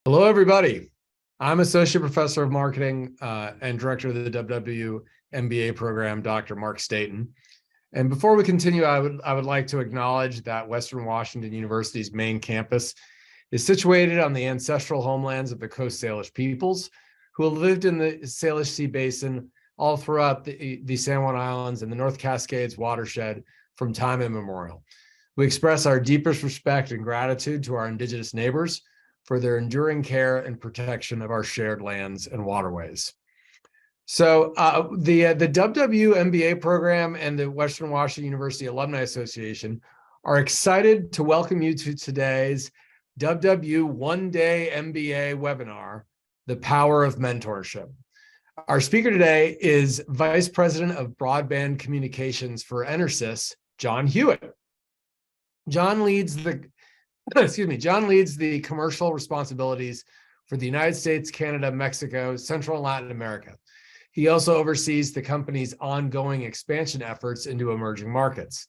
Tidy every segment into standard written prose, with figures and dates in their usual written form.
Hello, everybody. I'm Associate Professor of Marketing and Director of the WWU MBA Program, Dr. Mark Staten. And before we continue, I would like to acknowledge that Western Washington University's main campus is situated on the ancestral homelands of the Coast Salish peoples, who have lived in the Salish Sea Basin all throughout the San Juan Islands and the North Cascades watershed from time immemorial. We express our deepest respect and gratitude to our Indigenous neighbors for their enduring care and protection of our shared lands and waterways. So the WWU MBA program and the Western Washington University Alumni Association are excited to welcome you to today's WWU One-Day MBA webinar, The Power of Mentorship. Our speaker today is Vice President of Broadband Communications for EnerSys, John Hewitt. John leads the commercial responsibilities for the United States, Canada, Mexico, Central and Latin America. He also oversees the company's ongoing expansion efforts into emerging markets.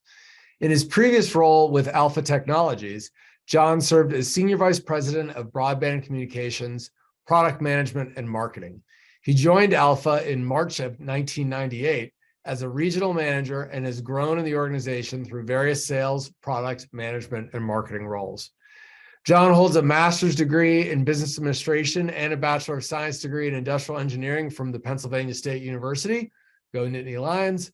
In his previous role with Alpha Technologies, John served as Senior Vice President of Broadband Communications, Product Management, and Marketing. He joined Alpha in March of 1998 as a regional manager and has grown in the organization through various sales, product management, and marketing roles. John holds a master's degree in business administration and a Bachelor of Science degree in industrial engineering from the Pennsylvania State University. Go Nittany Lions.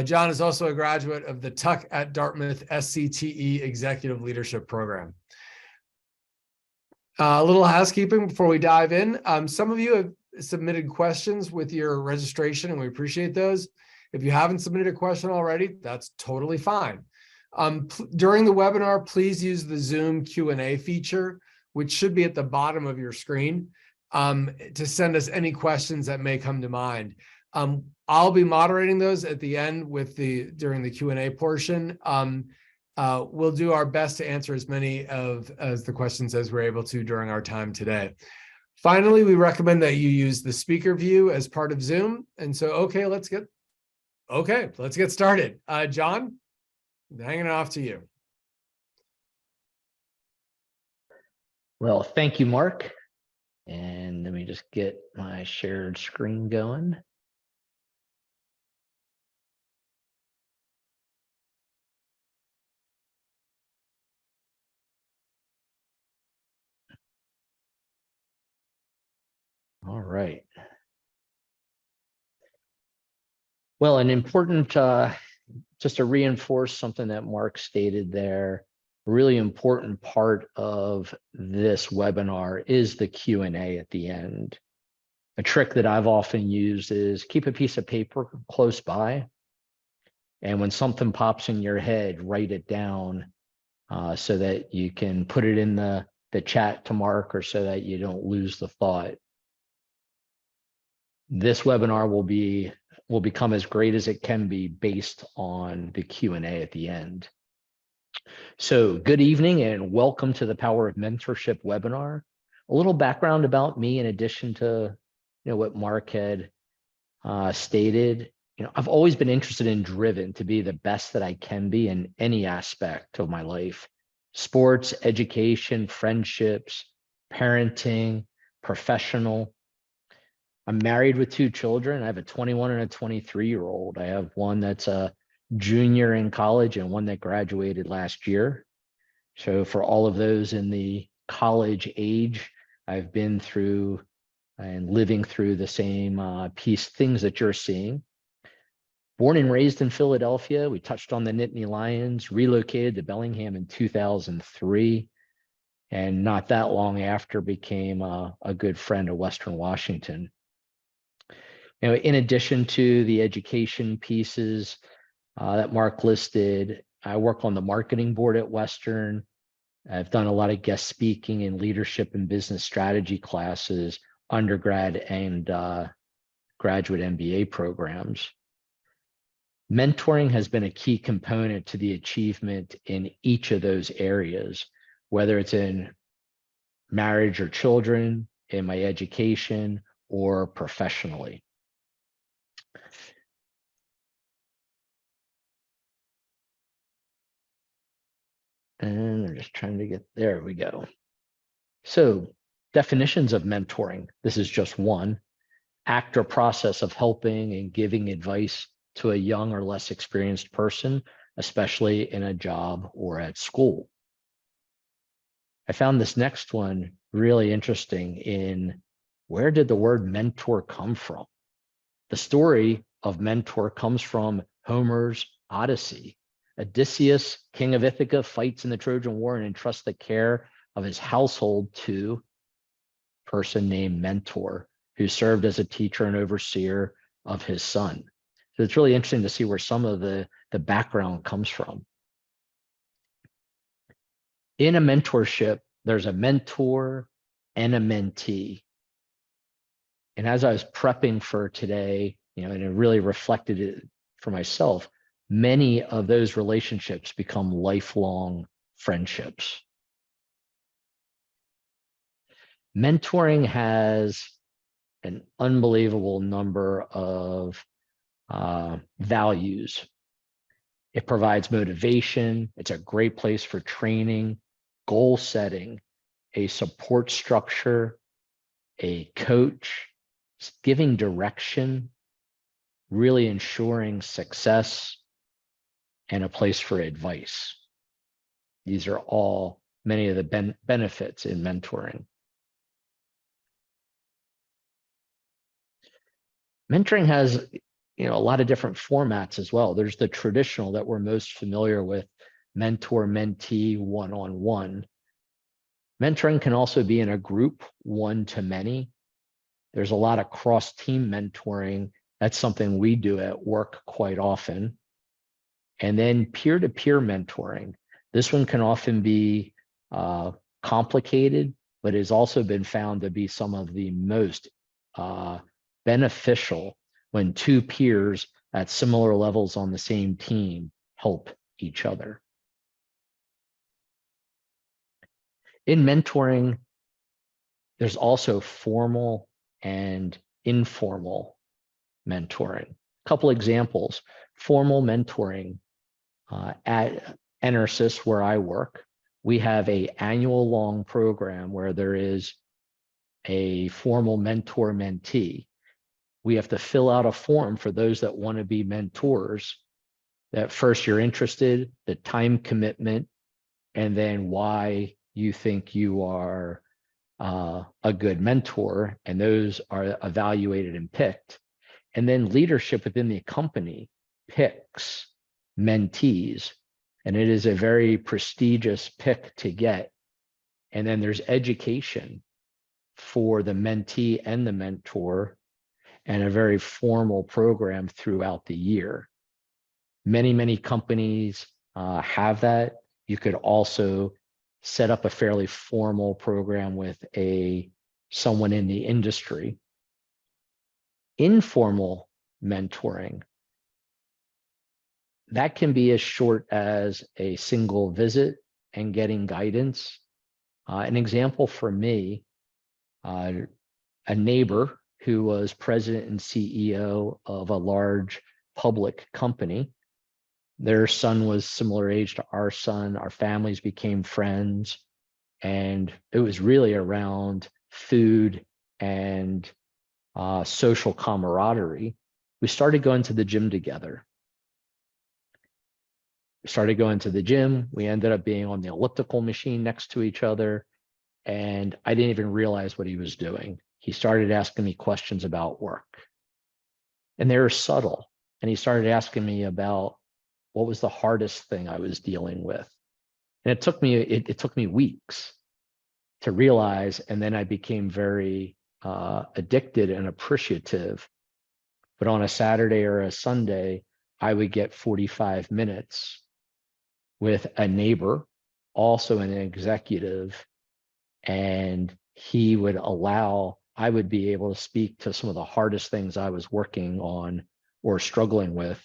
John is also a graduate of the Tuck at Dartmouth SCTE Executive Leadership Program. A little housekeeping before we dive in. Some of you have submitted questions with your registration, and we appreciate those. If you haven't submitted a question already, that's totally fine. During the webinar, please use the Zoom Q&A feature, which should be at the bottom of your screen, to send us any questions that may come to mind. I'll be moderating those at the end during the Q&A portion. We'll do our best to answer as many as the questions as we're able to during our time today. Finally, we recommend that you use the speaker view as part of Zoom. And so, let's get started. John, hanging it off to you. Well, thank you, Mark. And let me just get my shared screen going. All right. Well, an important, just to reinforce something that Mark stated there, a really important part of this webinar is the Q&A at the end. A trick that I've often used is keep a piece of paper close by, and when something pops in your head, write it down so that you can put it in the chat to Mark, or so that you don't lose the thought. This webinar will become as great as it can be based on the Q&A at the end. So good evening and welcome to the Power of Mentorship webinar. A little background about me in addition to what Mark had stated. I've always been interested and driven to be the best that I can be in any aspect of my life: sports, education, friendships, parenting, professional. I'm married with 2 children. I have a 21 and a 23-year-old. I have one that's a junior in college and one that graduated last year. So for all of those in the college age, I've been through and living through the same things that you're seeing. Born and raised in Philadelphia, we touched on the Nittany Lions, relocated to Bellingham in 2003, and not that long after became a good friend of Western Washington. In addition to the education pieces that Mark listed, I work on the marketing board at Western. I've done a lot of guest speaking in leadership and business strategy classes, undergrad and graduate MBA programs. Mentoring has been a key component to the achievement in each of those areas, whether it's in marriage or children, in my education, or professionally. And I'm just trying to there we go. So Definitions of mentoring. This is just one. Act or process of helping and giving advice to a young or less experienced person, especially in a job or at school. I found this next one really interesting in where did the word mentor come from? The story of mentor comes from Homer's Odyssey. Odysseus, king of Ithaca, fights in the Trojan War and entrusts the care of his household to a person named Mentor, who served as a teacher and overseer of his son. So it's really interesting to see where some of the background comes from. In a mentorship, there's a mentor and a mentee. And as I was prepping for today, and it really reflected it for myself, many of those relationships become lifelong friendships. Mentoring has an unbelievable number of values. It provides motivation. It's a great place for training, goal setting, a support structure, a coach, giving direction, really ensuring success, and a place for advice. These are all many of the benefits in mentoring. Mentoring has a lot of different formats as well. There's the traditional that we're most familiar with, mentor-mentee, one-on-one. Mentoring can also be in a group, one-to-many. There's a lot of cross-team mentoring. That's something we do at work quite often. And then peer-to-peer mentoring. This one can often be complicated, but has also been found to be some of the most beneficial when two peers at similar levels on the same team help each other. In mentoring, there's also formal and informal mentoring. A couple examples. Formal mentoring at NRSIS, where I work, we have an annual long program where there is a formal mentor-mentee. We have to fill out a form for those that want to be mentors. That first you're interested, the time commitment, and then why you think you are a good mentor, and those are evaluated and picked. And then leadership within the company picks mentees, and it is a very prestigious pick to get. And then there's education for the mentee and the mentor, and a very formal program throughout the year. Many companies have that. You could also set up a fairly formal program with someone in the industry. Informal mentoring, that can be as short as a single visit and getting guidance. An example for me, a neighbor who was president and CEO of a large public company. Their son was similar age to our son. Our families became friends, and it was really around food and social camaraderie. We started going to the gym together. We started going to the gym. We ended up being on the elliptical machine next to each other, and I didn't even realize what he was doing. He started asking me questions about work, and they were subtle. And he started asking me about what was the hardest thing I was dealing with. And it took me weeks to realize, and then I became very addicted and appreciative. But on a Saturday or a Sunday, I would get 45 minutes with a neighbor, also an executive, and I would be able to speak to some of the hardest things I was working on or struggling with,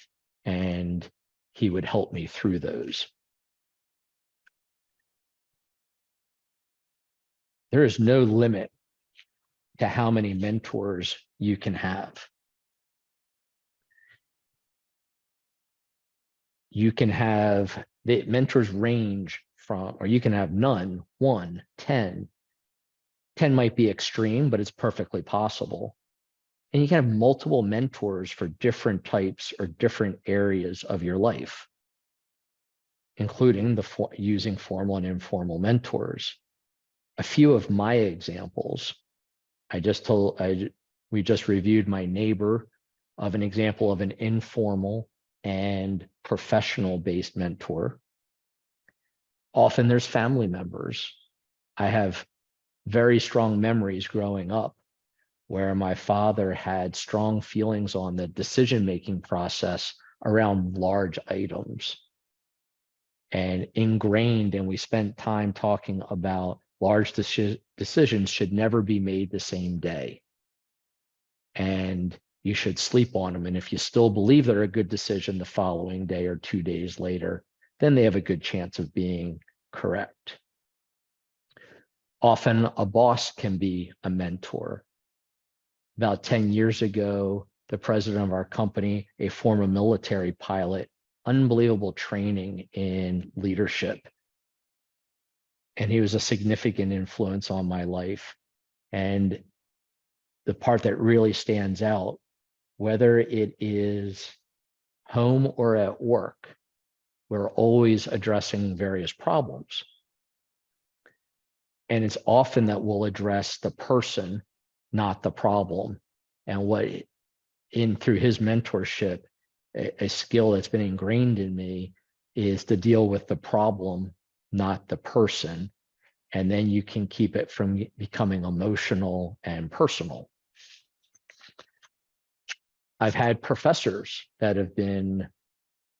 and he would help me through those. There is no limit to how many mentors you can have. You can have, the mentors range from, or you can have none, 1, 10, 10 might be extreme, but it's perfectly possible. And you can have multiple mentors for different types or different areas of your life, including using formal and informal mentors. A few of my examples, we just reviewed my neighbor of an example of an informal and professional based mentor. Often there's family members. I have very strong memories growing up where my father had strong feelings on the decision-making process around large items and ingrained, and we spent time talking about large decisions should never be made the same day. And you should sleep on them. And if you still believe they're a good decision the following day or 2 days later, then they have a good chance of being correct. Often a boss can be a mentor. About 10 years ago, the president of our company, a former military pilot, unbelievable training in leadership. And he was a significant influence on my life. And the part that really stands out, whether it is home or at work, we're always addressing various problems. And it's often that we'll address the person, not the problem. And through his mentorship, a skill that's been ingrained in me is to deal with the problem, not the person. And then you can keep it from becoming emotional and personal. I've had professors that have been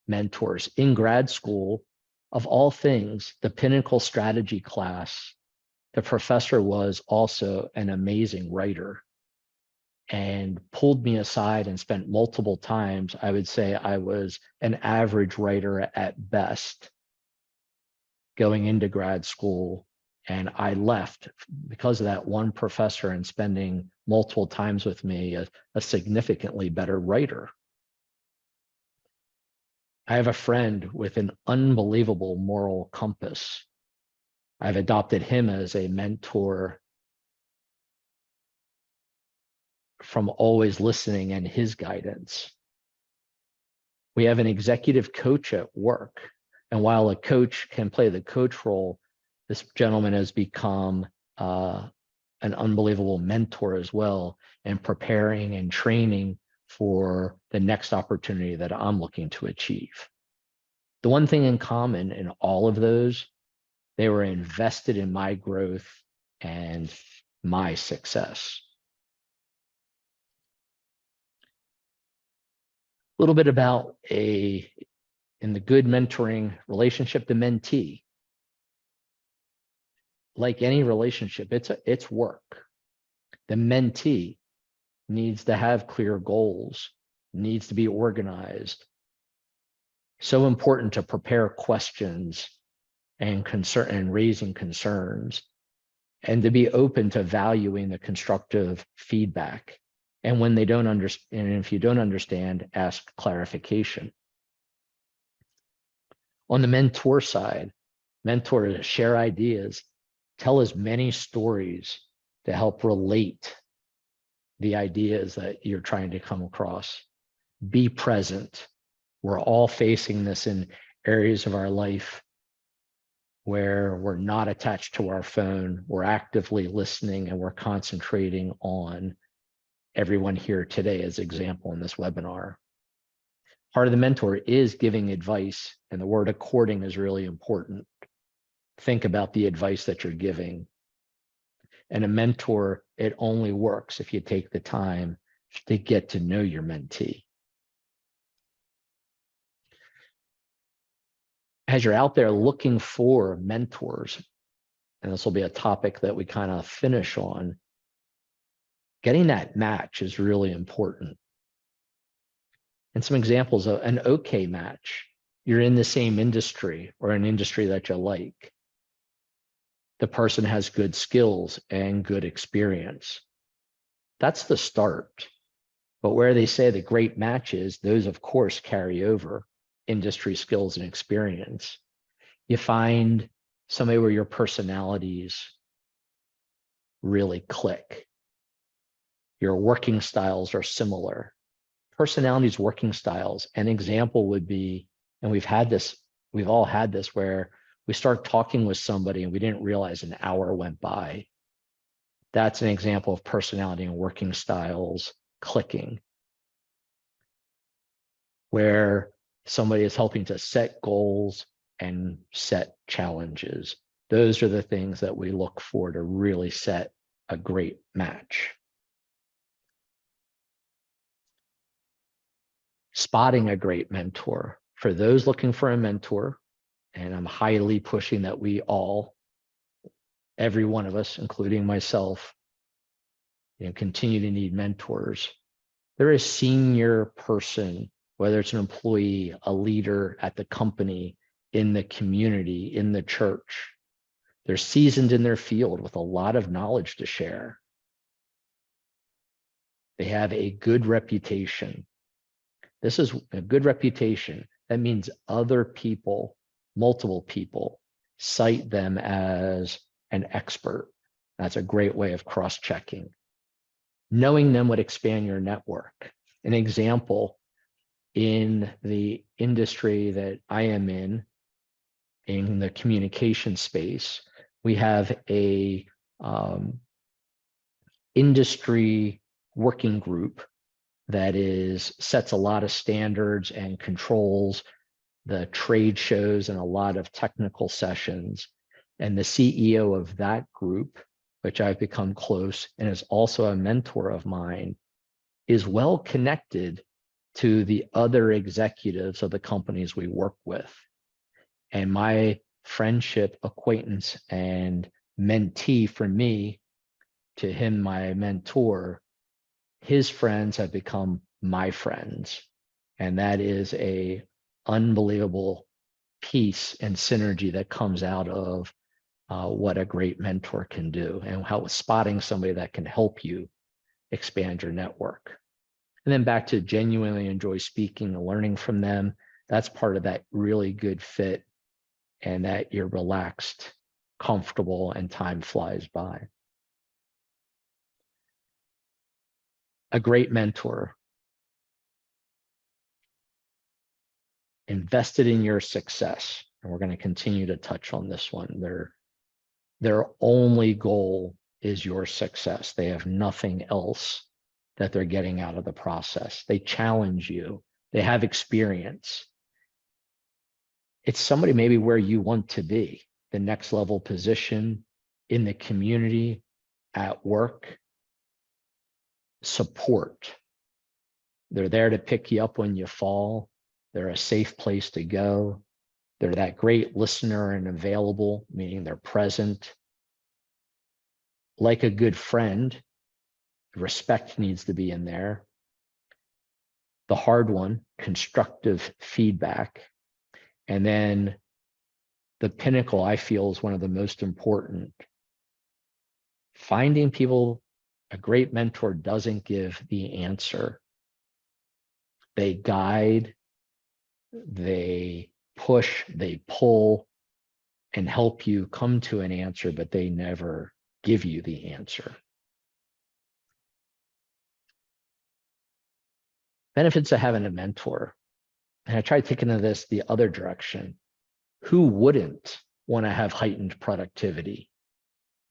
mentors in grad school. Of all things, the Pinnacle Strategy class, the professor was also an amazing writer and pulled me aside and spent multiple times. I would say I was an average writer at best going into grad school. And I left because of that one professor and spending multiple times with me, a significantly better writer. I have a friend with an unbelievable moral compass. I've adopted him as a mentor from always listening and his guidance. We have an executive coach at work. And while a coach can play the coach role, this gentleman has become an unbelievable mentor as well, and preparing and training for the next opportunity that I'm looking to achieve. The one thing in common in all of those, they were invested in my growth and my success. A little bit about in the good mentoring relationship, the mentee. Like any relationship, it's work. The mentee needs to have clear goals, needs to be organized. So important to prepare questions and raising concerns, and to be open to valuing the constructive feedback. And when they don't understand, and if you don't understand, ask clarification. On the mentor side, mentors share ideas, tell as many stories to help relate the ideas that you're trying to come across. Be present. We're all facing this in areas of our life where we're not attached to our phone, we're actively listening, and we're concentrating on everyone here today as example in this webinar. Part of the mentor is giving advice, and the word according is really important. Think about the advice that you're giving. And a mentor, it only works if you take the time to get to know your mentee. As you're out there looking for mentors, and this will be a topic that we kind of finish on, getting that match is really important. And some examples of an okay match. You're in the same industry or an industry that you like. The person has good skills and good experience. That's the start. But where they say the great matches, those of course carry over industry skills and experience. You find somebody where your personalities really click. Your working styles are similar. Personalities, working styles. An example would be, and we've all had this, where we start talking with somebody and we didn't realize an hour went by. That's an example of personality and working styles clicking, where somebody is helping to set goals and set challenges. Those are the things that we look for to really set a great match. Spotting a great mentor. For those looking for a mentor, and I'm highly pushing that we all, every one of us, including myself, continue to need mentors. They're a senior person, whether it's an employee, a leader at the company, in the community, in the church. They're seasoned in their field with a lot of knowledge to share. They have a good reputation. This is a good reputation. That means other people, multiple people, cite them as an expert. That's a great way of cross-checking. Knowing them would expand your network. An example, in the industry that I am in the communication space, we have a industry working group that sets a lot of standards and controls the trade shows and a lot of technical sessions. And the CEO of that group, which I've become close and is also a mentor of mine, is well connected to the other executives of the companies we work with. And my friendship, acquaintance, and mentee for me, to him, my mentor, his friends have become my friends. And that is a unbelievable piece and synergy that comes out of what a great mentor can do, and how spotting somebody that can help you expand your network. And then back to genuinely enjoy speaking and learning from them. That's part of that really good fit, and that you're relaxed, comfortable, and time flies by. A great mentor invested in your success. And we're going to continue to touch on this one. Their only goal is your success. They have nothing else that they're getting out of the process. They challenge you. They have experience. It's somebody maybe where you want to be, the next level position, in the community, at work. Support. They're there to pick you up when you fall. They're a safe place to go. They're that great listener and available, meaning they're present. Like a good friend, respect needs to be in there. The hard one, constructive feedback. And then the pinnacle, I feel, is one of the most important. Finding people, a great mentor doesn't give the answer. They guide, they push, they pull, and help you come to an answer, but they never give you the answer. Benefits of having a mentor. And I tried taking this the other direction. Who wouldn't want to have heightened productivity?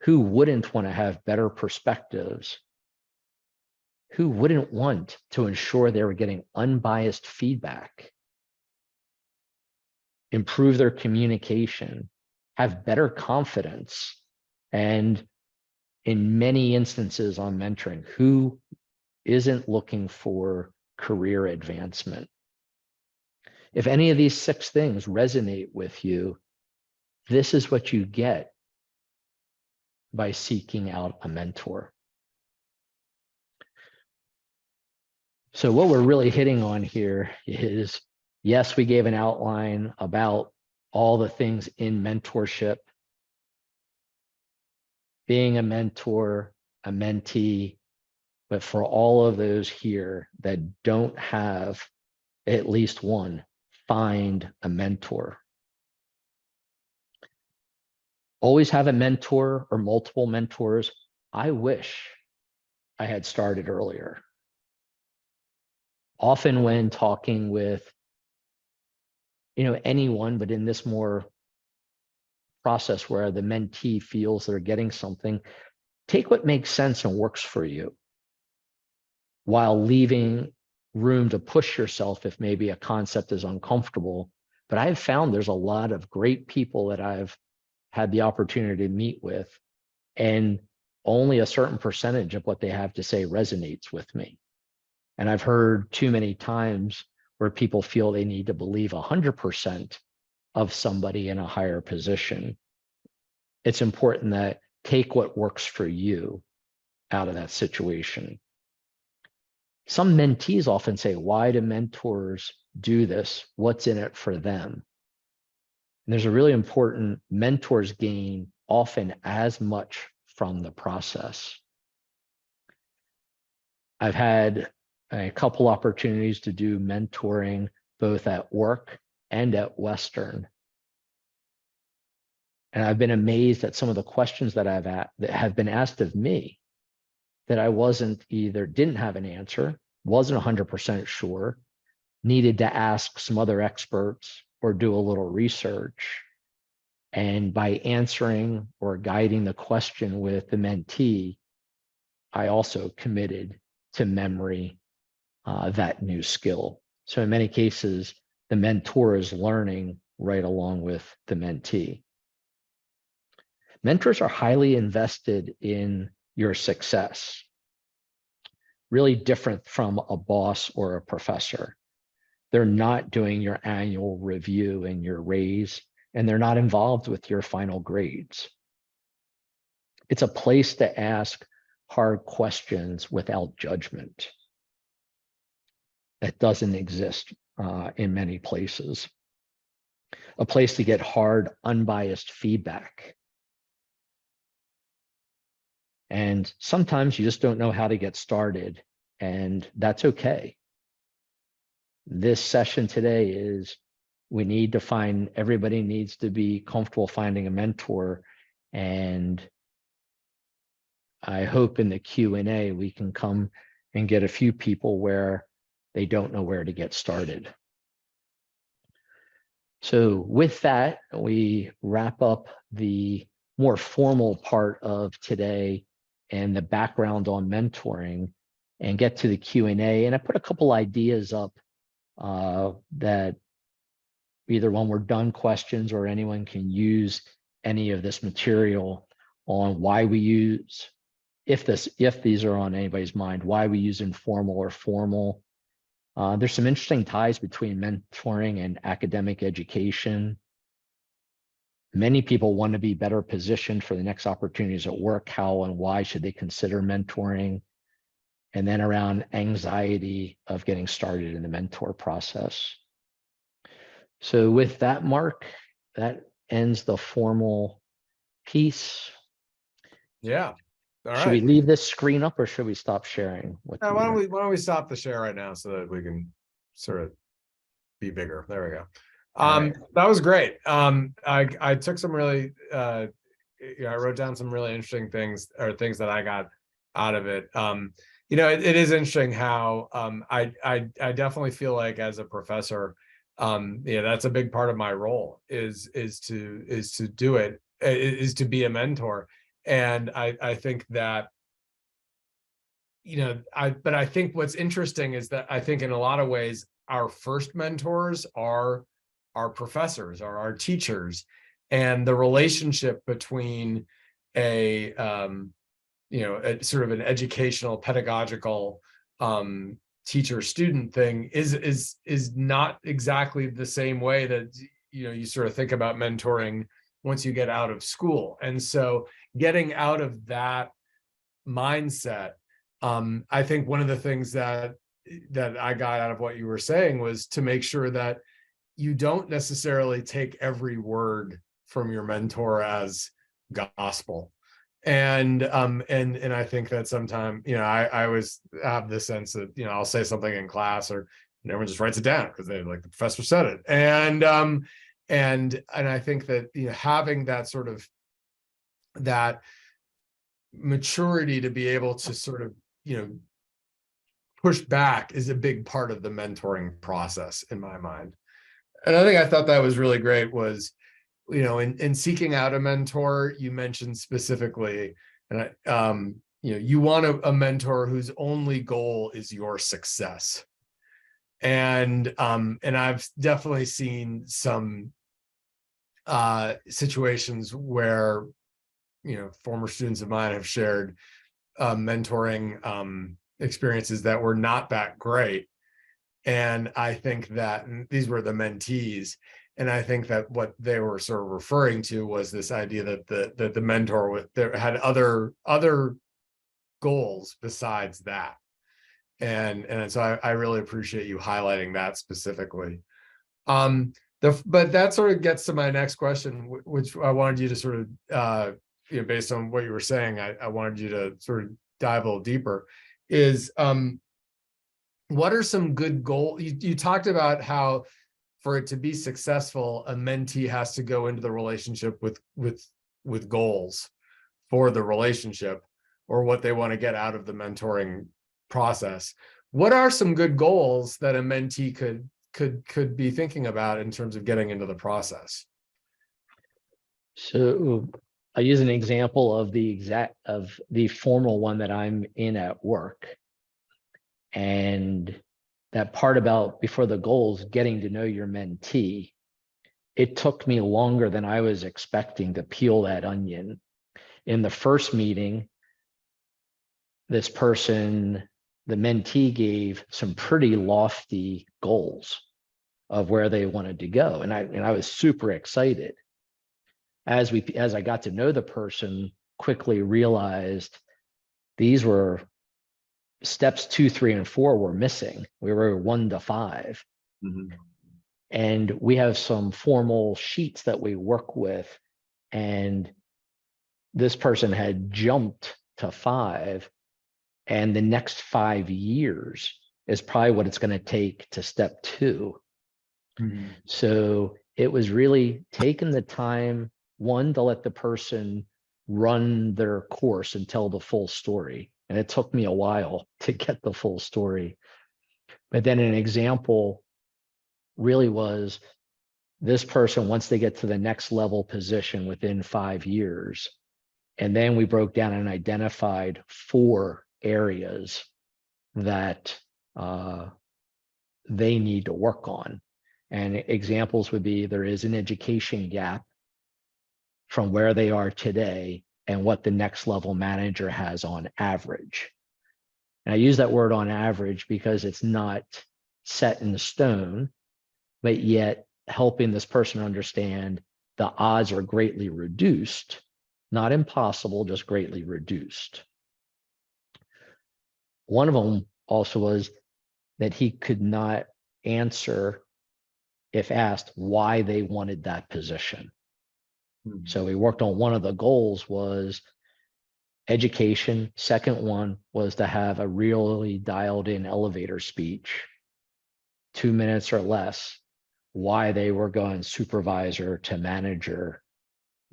Who wouldn't want to have better perspectives? Who wouldn't want to ensure they were getting unbiased feedback, improve their communication, have better confidence? And in many instances on mentoring, who isn't looking for career advancement? If any of these 6 things resonate with you, this is what you get by seeking out a mentor. So what we're really hitting on here is, yes, we gave an outline about all the things in mentorship, being a mentor, a mentee, but for all of those here that don't have at least one, find a mentor. Always have a mentor or multiple mentors. I wish I had started earlier. Often when talking with, anyone, but in this more process where the mentee feels they're getting something, take what makes sense and works for you while leaving room to push yourself if maybe a concept is uncomfortable. But I've found there's a lot of great people that I've had the opportunity to meet with, and only a certain percentage of what they have to say resonates with me. And I've heard too many times where people feel they need to believe 100% of somebody in a higher position. It's important that take what works for you out of that situation. Some mentees often say, why do mentors do this? What's in it for them? And there's a really important, mentors gain often as much from the process. I've had a couple opportunities to do mentoring both at work and at Western. And I've been amazed at some of the questions that have been asked of me that I didn't have an answer, wasn't 100% sure, needed to ask some other experts or do a little research. And by answering or guiding the question with the mentee, I also committed to memory that new skill. So in many cases, the mentor is learning right along with the mentee. Mentors are highly invested in your success, really different from a boss or a professor. They're not doing your annual review and your raise, and they're not involved with your final grades. It's a place to ask hard questions without judgment. That doesn't exist in many places. A place to get hard, unbiased feedback. And sometimes you just don't know how to get started, and that's okay. This session today is everybody needs to be comfortable finding a mentor. And I hope in the Q&A we can come and get a few people where they don't know where to get started. So with that, we wrap up the more formal part of today and the background on mentoring and get to the Q&A. And I put a couple ideas up that either when we're done questions or anyone can use any of this material on why we use, if these are on anybody's mind, why we use informal or formal. There's some interesting ties between mentoring and academic education. Many people want to be better positioned for the next opportunities at work. How and why should they consider mentoring? And then around anxiety of getting started in the mentor process. So with that, Mark, that ends the formal piece. Yeah. All right. Should we leave this screen up or should we stop sharing? Why don't we stop the share right now so that we can sort of be bigger? There we go. Right. That was great. I took some really, I wrote down some really interesting things or things that I got out of it. It is interesting how I definitely feel like as a professor, that's a big part of my role is to do it, is to be a mentor. And I think that, but I think what's interesting is that I think in a lot of ways, our first mentors are our professors, are our teachers, and the relationship between a sort of an educational pedagogical teacher-student thing is not exactly the same way that you sort of think about mentoring once you get out of school. And so getting out of that mindset, I think one of the things that I got out of what you were saying was to make sure that you don't necessarily take every word from your mentor as gospel. And I think that sometimes, I always have this sense that, I'll say something in class or everyone just writes it down because they like the professor said it. And I think that, having that sort of that maturity to be able to sort of, push back is a big part of the mentoring process in my mind. And I thought that was really great was, in seeking out a mentor, you mentioned specifically, and you want a mentor whose only goal is your success. And I've definitely seen some situations where, former students of mine have shared mentoring experiences that were not that great. And I think that these were the mentees. And I think that what they were sort of referring to was this idea that the mentor had other goals besides that. And so I really appreciate you highlighting that specifically. But that sort of gets to my next question, which I wanted you to sort of, based on what you were saying, I wanted you to sort of dive a little deeper, is what are some good goals? You talked about how for it to be successful, a mentee has to go into the relationship with goals for the relationship or what they want to get out of the mentoring process. What are some good goals that a mentee could be thinking about in terms of getting into the process? So I use an example of the formal one that I'm in at work. And that part about before the goals, getting to know your mentee, it took me longer than I was expecting to peel that onion. In the first meeting, this person, the mentee, gave some pretty lofty goals of where they wanted to go. And I was super excited. As I got to know the person, quickly realized these were steps 2, 3, and 4 were missing. We were 1 to 5. Mm-hmm. And we have some formal sheets that we work with. And this person had jumped to 5. And the next 5 years is probably what it's going to take to step 2. Mm-hmm. So it was really taking the time, one, to let the person run their course and tell the full story. And it took me a while to get the full story. But then an example really was this person, once they get to the next level position within 5 years, and then we broke down and identified 4 areas that they need to work on. And examples would be there is an education gap from where they are today and what the next level manager has on average. And I use that word on average because it's not set in stone, but yet helping this person understand the odds are greatly reduced, not impossible, just greatly reduced. One of them also was that he could not answer, if asked, why they wanted that position. So we worked on one of the goals was education. Second one was to have a really dialed in elevator speech, 2 minutes or less, why they were going supervisor to manager,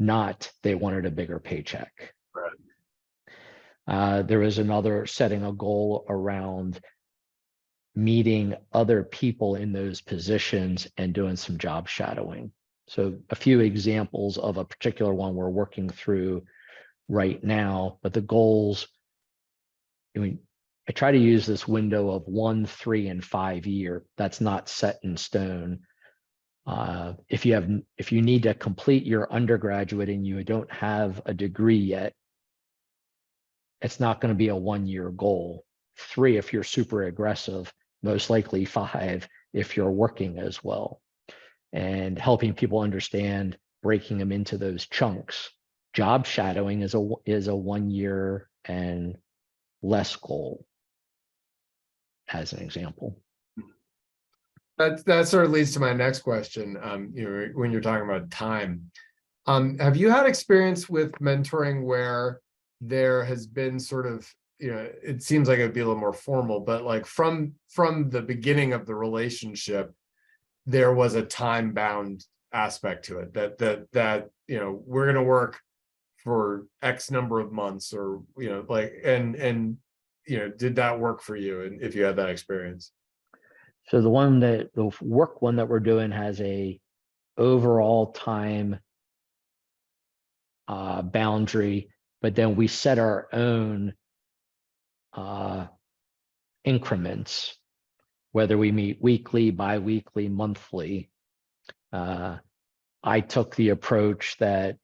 not they wanted a bigger paycheck. Right. There was another setting a goal around meeting other people in those positions and doing some job shadowing. So a few examples of a particular one we're working through right now, but the goals, I try to use this window of 1, 3, and 5 year. That's not set in stone. If you need to complete your undergraduate and you don't have a degree yet, it's not going to be a 1-year goal. 3, if you're super aggressive, most likely 5 if you're working as well. And helping people understand, breaking them into those chunks. Job shadowing is a 1 year and less goal, as an example. That sort of leads to my next question. When you're talking about time, have you had experience with mentoring where there has been sort of, it seems like it'd be a little more formal, but like from the beginning of the relationship, there was a time-bound aspect to it that we're going to work for X number of months, or, like, and did that work for you? And if you had that experience? So the work one that we're doing has a overall time boundary, but then we set our own increments, whether we meet weekly, bi-weekly, monthly. I took the approach that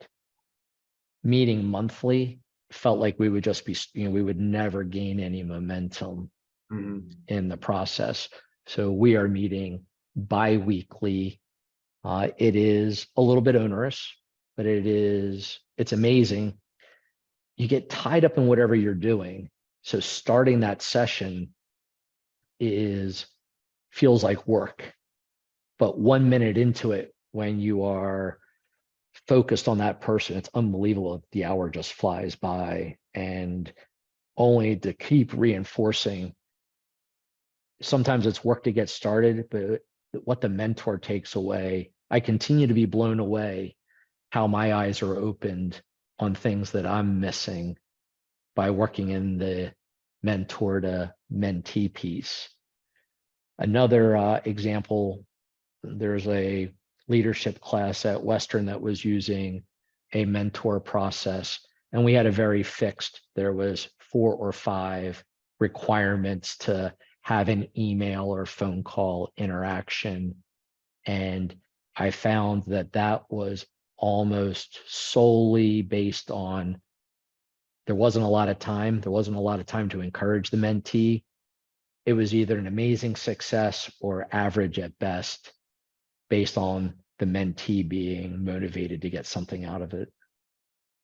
meeting monthly felt like we would just be, we would never gain any momentum in the process. So we are meeting bi-weekly. It is a little bit onerous, but it's amazing. You get tied up in whatever you're doing. So starting that session feels like work. But 1 minute into it, when you are focused on that person, it's unbelievable. The hour just flies by, and only to keep reinforcing. Sometimes it's work to get started, but what the mentor takes away, I continue to be blown away how my eyes are opened on things that I'm missing by working in the mentor to mentee piece. Another example, there's a leadership class at Western that was using a mentor process, and we had a very fixed, there was 4 or 5 requirements to have an email or phone call interaction. And I found that was almost solely based on, there wasn't a lot of time. There wasn't a lot of time to encourage the mentee. It was either an amazing success or average at best, based on the mentee being motivated to get something out of it.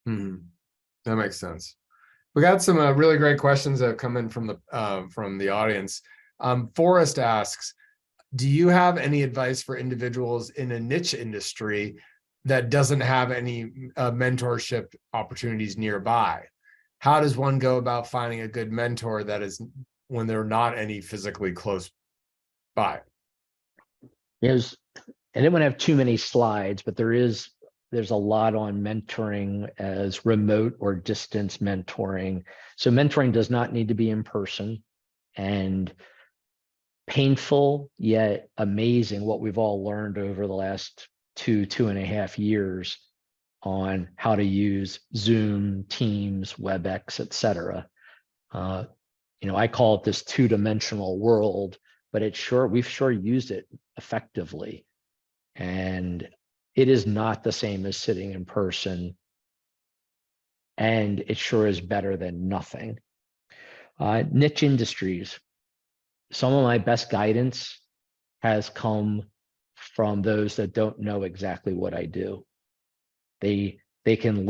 That makes sense. We got some really great questions that have come in from the audience. Forrest asks, do you have any advice for individuals in a niche industry that doesn't have any mentorship opportunities nearby? How does one go about finding a good mentor that is, when there are not any physically close by? I didn't want to have too many slides, but there's a lot on mentoring as remote or distance mentoring. So mentoring does not need to be in person, and painful yet amazing what we've all learned over the last 2.5 years on how to use Zoom, Teams, WebEx, etc. I call it this 2-dimensional world, but we've sure used it effectively. And it is not the same as sitting in person. And it sure is better than nothing. Niche industries. Some of my best guidance has come from those that don't know exactly what I do. They can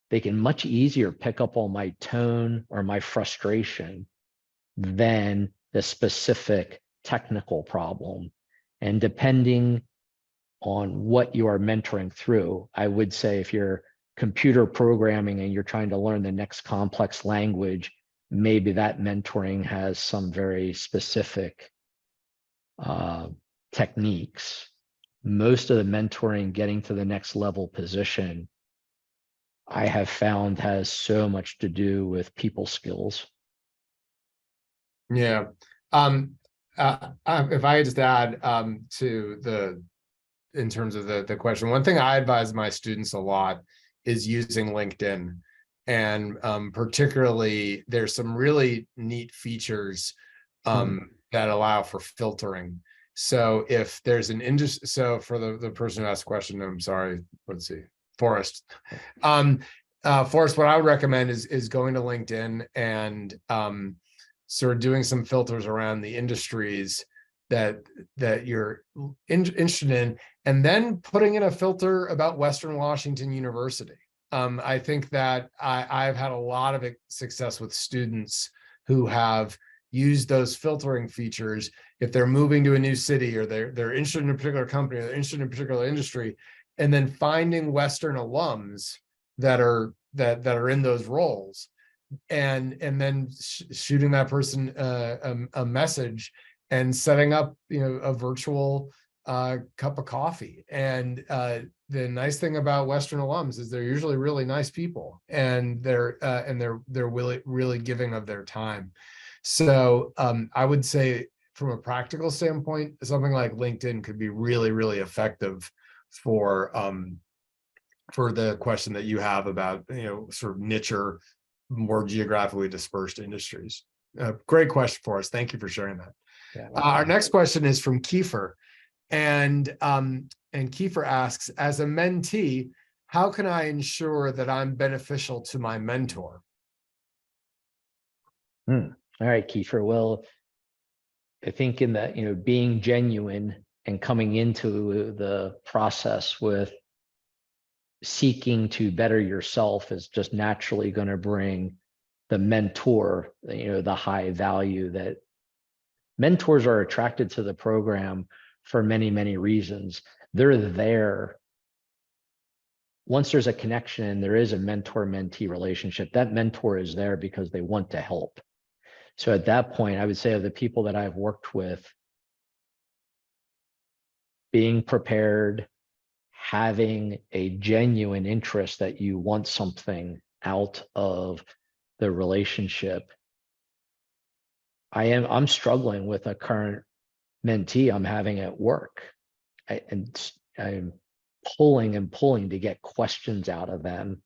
they can much easier pick up on my tone or my frustration than the specific technical problem. And depending on what you are mentoring through, I would say if you're computer programming and you're trying to learn the next complex language, maybe that mentoring has some very specific techniques. Most of the mentoring getting to the next level position, I have found, has so much to do with people skills. Yeah. If I just add in terms of the question, one thing I advise my students a lot is using LinkedIn. And particularly, there's some really neat features that allow for filtering. So if there's an industry, so for the person who asked the question, I'm sorry, let's see, Forrest. Forrest, what I would recommend is going to LinkedIn and sort of doing some filters around the industries that you're interested in, and then putting in a filter about Western Washington University. I think that I've had a lot of success with students who have used those filtering features. If they're moving to a new city, or they're interested in a particular company, or they're interested in a particular industry, and then finding Western alums that are in those roles, and then shooting that person a message and setting up a virtual cup of coffee, and the nice thing about Western alums is they're usually really nice people, and they're really giving of their time. So I would say from a practical standpoint, something like LinkedIn could be really effective for the question that you have about, sort of niche or more geographically dispersed industries. Great question for us. Thank you for sharing that. Yeah. Our next question is from Kiefer. And Kiefer asks, as a mentee, how can I ensure that I'm beneficial to my mentor? All right, Kiefer. Well, I think in that, being genuine and coming into the process with seeking to better yourself is just naturally going to bring the mentor, the high value that mentors are attracted to the program for many reasons. They're there. Once there's a connection and there is a mentor-mentee relationship, that mentor is there because they want to help. So at that point, I would say of the people that I've worked with, being prepared, having a genuine interest that you want something out of the relationship. I'm struggling with a current mentee I'm having at work. I'm pulling to get questions out of them.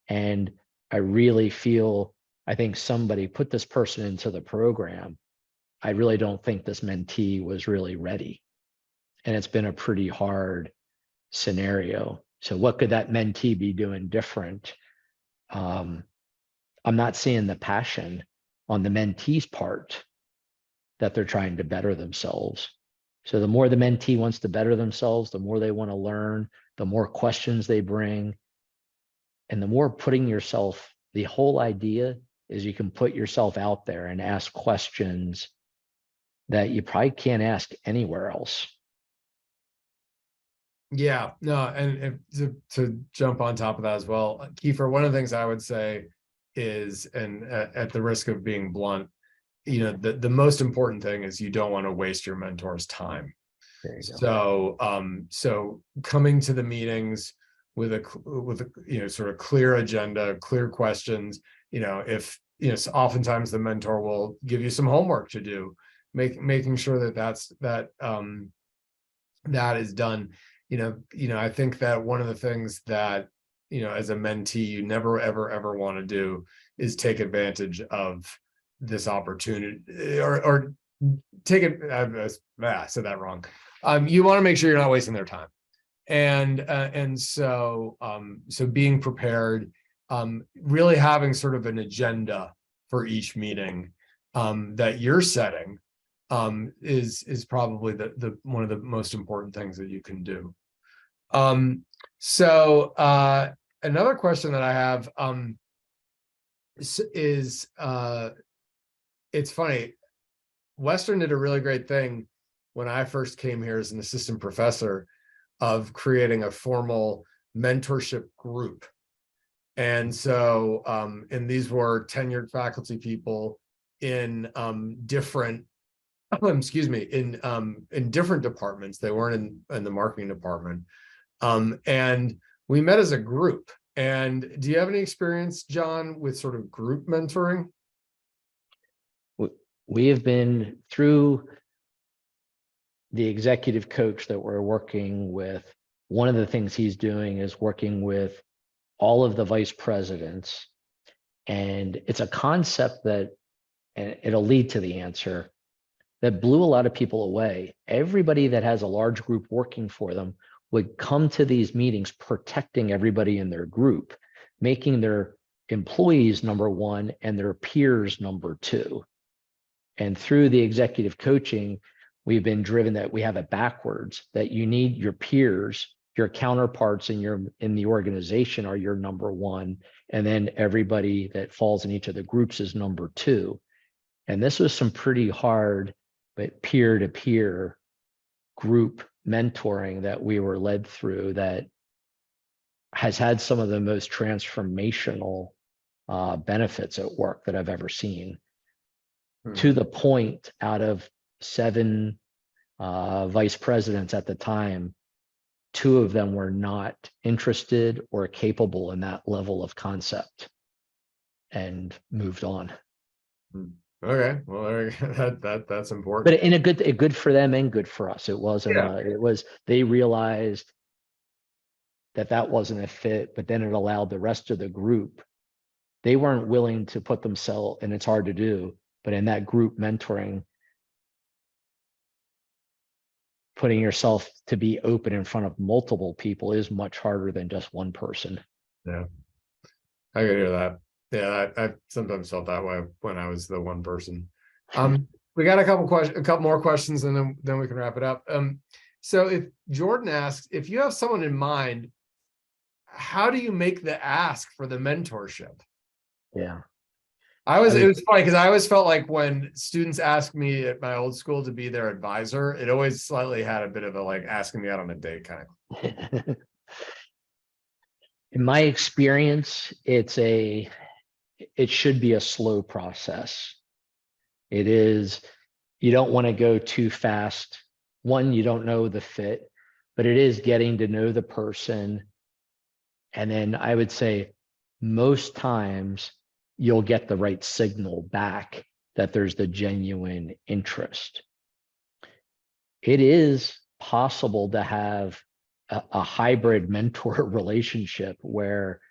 And I really feel, I think somebody put this person into the program. I really don't think this mentee was really ready. And it's been a pretty hard scenario. So what could that mentee be doing different? I'm not seeing the passion on the mentee's part that they're trying to better themselves. So the more the mentee wants to better themselves, the more they want to learn, the more questions they bring, and the more putting yourself, the whole idea is you can put yourself out there and ask questions that you probably can't ask anywhere else. Yeah, no, and to jump on top of that as well, Kiefer, one of the things I would say is, and at the risk of being blunt, the most important thing is you don't want to waste your mentor's time. There you go. So so coming to the meetings with a sort of clear agenda, clear questions, if so oftentimes the mentor will give you some homework to do, making sure that that is done. I think that one of the things that, as a mentee, you never, ever want to do is take advantage of this opportunity or take it. I said that wrong. You want to make sure you're not wasting their time. And so being prepared, really having sort of an agenda for each meeting that you're setting is probably the one of the most important things that you can do. So another question that I have is it's funny. Western did a really great thing when I first came here as an assistant professor of creating a formal mentorship group. And so, and these were tenured faculty people in different, in different departments. They weren't in the marketing department. And we met as a group. And do you have any experience, John, with sort of group mentoring? We have been through the executive coach that we're working with. One of the things he's doing is working with all of the vice presidents. And it's a concept that, and it'll lead to the answer, that blew a lot of people away. Everybody that has a large group working for them would come to these meetings protecting everybody in their group, making their employees number one and their peers number two. And through the executive coaching, we've been driven that we have it backwards, that you need your peers, your counterparts in the organization are your number one, and then everybody that falls in each of the groups is number two. And this was some pretty hard, but peer-to-peer group mentoring that we were led through that has had some of the most transformational benefits at work that I've ever seen. To the point, out of 7 vice presidents at the time, 2 of them were not interested or capable in that level of concept and moved on. Okay, well, that's important. But in a good for them and good for us. It wasn't, they realized that wasn't a fit, but then it allowed the rest of the group. They weren't willing to put themselves, and it's hard to do, but in that group mentoring, putting yourself to be open in front of multiple people is much harder than just one person. Yeah, I can hear that. Yeah, I sometimes felt that way when I was the one person. We got a couple more questions, and then we can wrap it up. So if Jordan asks, if you have someone in mind, how do you make the ask for the mentorship? Yeah. It was funny because I always felt like when students asked me at my old school to be their advisor, it always slightly had a bit of a like asking me out on a date kind of. In my experience, it should be a slow process. It is, you don't want to go too fast. One, you don't know the fit, but it is getting to know the person. And then I would say most times you'll get the right signal back that there's the genuine interest. It is possible to have a hybrid mentor relationship where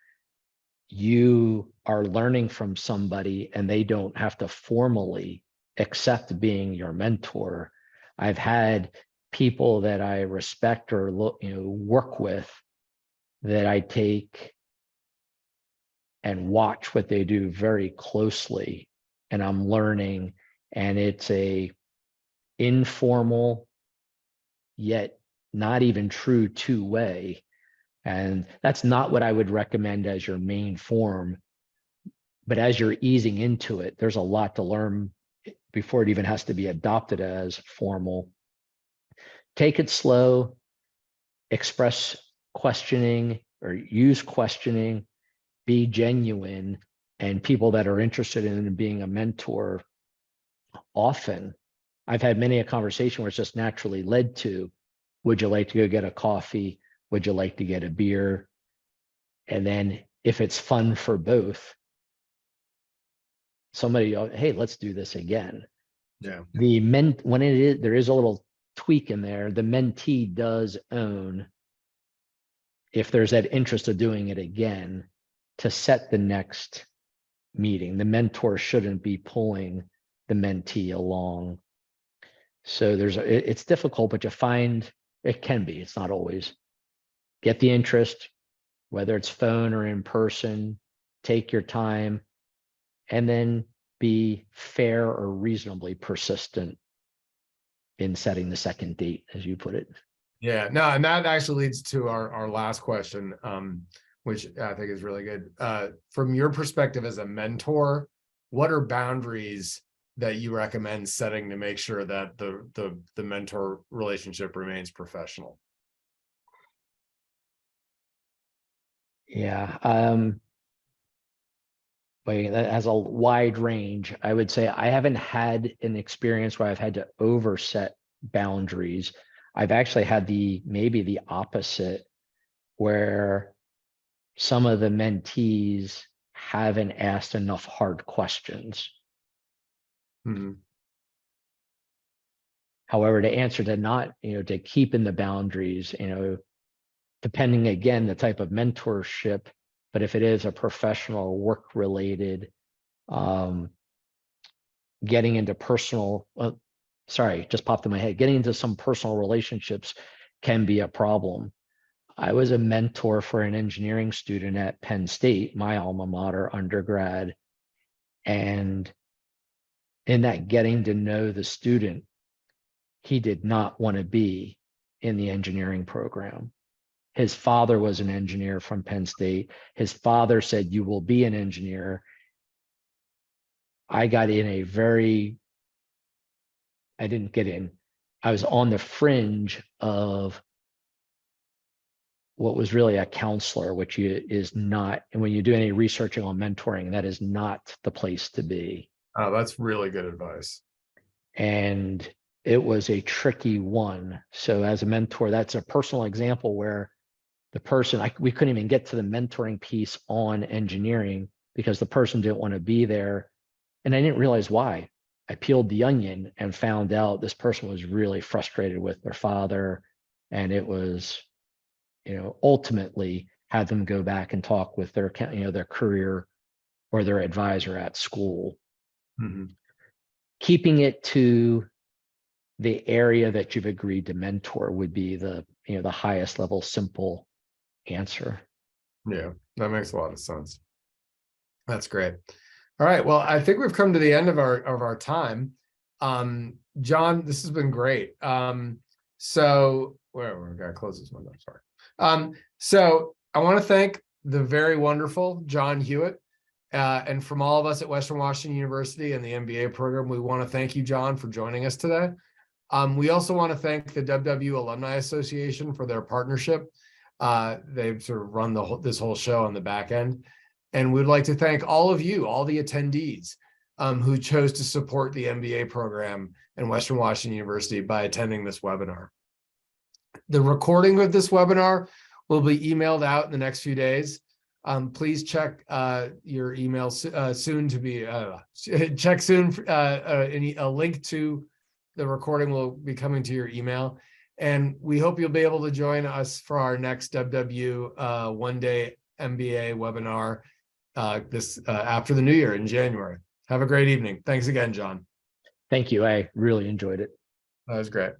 you are learning from somebody and they don't have to formally accept being your mentor. I've had people that I respect or work with that I take and watch what they do very closely, and I'm learning, and it's a informal yet not even true two-way. And that's not what I would recommend as your main form. But as you're easing into it, there's a lot to learn before it even has to be adopted as formal. Take it slow, express questioning or use questioning, be genuine, and people that are interested in being a mentor, often, I've had many a conversation where it's just naturally led to, would you like to go get a coffee? Would you like to get a beer? And then if it's fun for both, somebody, hey, let's do this again. Yeah. When it is, there is a little tweak in there. The mentee does own, if there's that interest of doing it again, to set the next meeting. The mentor shouldn't be pulling the mentee along. So it's difficult, but you find it can be, it's not always. Get the interest, whether it's phone or in person, take your time, and then be fair or reasonably persistent in setting the second date, as you put it. Yeah, no, and that actually leads to our last question, which I think is really good. From your perspective as a mentor, what are boundaries that you recommend setting to make sure that the mentor relationship remains professional? Yeah, but that has a wide range. I would say I haven't had an experience where I've had to overset boundaries. I've actually had maybe the opposite, where some of the mentees haven't asked enough hard questions. Mm-hmm. However, to answer to not, to keep in the boundaries, depending again, the type of mentorship, but if it is a professional work related, getting into personal, just popped in my head, getting into some personal relationships can be a problem. I was a mentor for an engineering student at Penn State, my alma mater, undergrad. And in that getting to know the student, he did not want to be in the engineering program. His father was an engineer from Penn State. His father said, you will be an engineer. I got in I didn't get in. I was on the fringe of what was really a counselor, which is not, and when you do any researching on mentoring, that is not the place to be. Oh, that's really good advice. And it was a tricky one. So as a mentor, that's a personal example where the person, we couldn't even get to the mentoring piece on engineering because the person didn't want to be there. And I didn't realize why. I peeled the onion and found out this person was really frustrated with their father. And it was, ultimately had them go back and talk with their, their career or their advisor at school. Mhm. Keeping it to the area that you've agreed to mentor would be the highest level simple answer. Yeah, that makes a lot of sense. That's great. All right. Well, I think we've come to the end of our time. John, this has been great. So we gotta close this window. Sorry. So I want to thank the very wonderful John Hewitt. And from all of us at Western Washington University and the MBA program, we want to thank you, John, for joining us today. We also want to thank the WWU Alumni Association for their partnership. They've sort of run this whole show on the back end. And we'd like to thank all of you, all the attendees who chose to support the MBA program in Western Washington University by attending this webinar. The recording of this webinar will be emailed out in the next few days. Please check your email soon to be check soon. A link to the recording will be coming to your email. And we hope you'll be able to join us for our next WW one-day MBA webinar after the new year in January. Have a great evening. Thanks again, John. Thank you. I really enjoyed it. That was great.